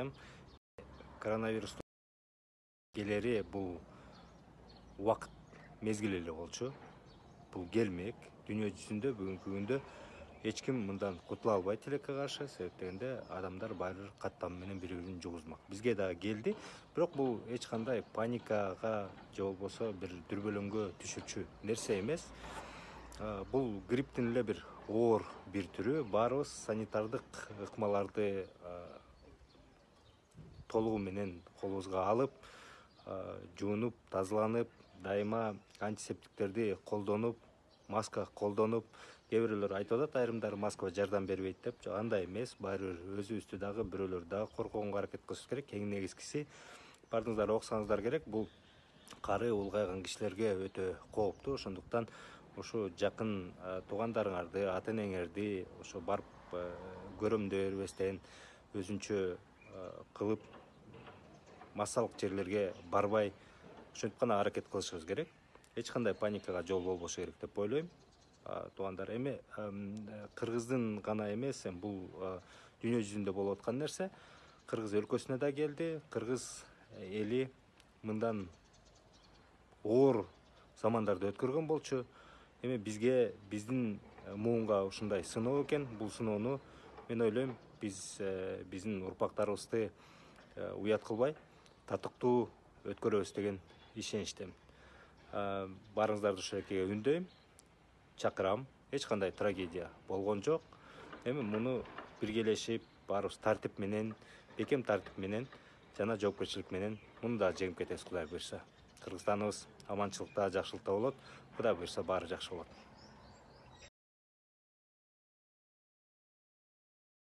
айтам. Коронавирус келери бул убакыт мезгили эле болчу. Бул келмек. Дүйнө жүзүндө бүгүнкү күндө эч ким мындан кутула албайт тилекке каршы, себеп дегенде адамдар баары бир каттам менен бири-бирин жугузмак. Бизге да келди, бирок бул эч кандай паникага же болбосо бир дүрбөлөңгө түшүрчү нерсе эмес. Бул грипптин эле бир оор бир түрү. Баарыбыз санитардык ыкмаларды толугу менен колубузга алып, жуунуп, тазаланып, дайыма антисептиктерди колдонуп, маска колдонуп, кээ бирөөлөр айтып атат, айрымдары маска жардам бербейт деп. Жок, андай эмес. Баары бир өзүбүздү дагы, бирөөлөрдү дагы коргоого аракет кылышыбыз керек. Эң негизгиси бардыңыздар окусаңыздар керек, бул кары улгайган кишилерге өтө кооптуу. Ошондуктан ушу жакын туугандарыңарды, ата энеңерди ошо барып көрөм деп бербестен өзүнчө кылып массалык жерлерге барбай ошентип гана аракет кылышыбыз керек. Эч кандай паникага жол болбошу керек деп ойлойм. Туугандар, эми Кыргыздын гана эмес, бул дүйнө жүзүндө болуп аткан нерсе. Кыргыз өлкөсүнө да келди. Кыргыз эли мындан оор замандарды өткөргөн болчу. Эми бизге, биздин муунга ушундай сыноо экен. Бул сыноону мен ойлойм, биздин урпактарыбызды уят кылбай, татыктуу өткөрөбүз деген ишеничтемин. Баарыңыздарды ушул экеге үндөйм, чакырам. Эч кандай трагедия болгон жок. Эми муну биргелешип, баарыбыз тартип менен, бекем тартип менен жана жоопкерчилик менен муну да жеңип кетебиз, Кудай буйрса. Кыргызстаныбыз аманчылыкта, жакшылыкта болот. Кудай буйрса баары жакшы болот.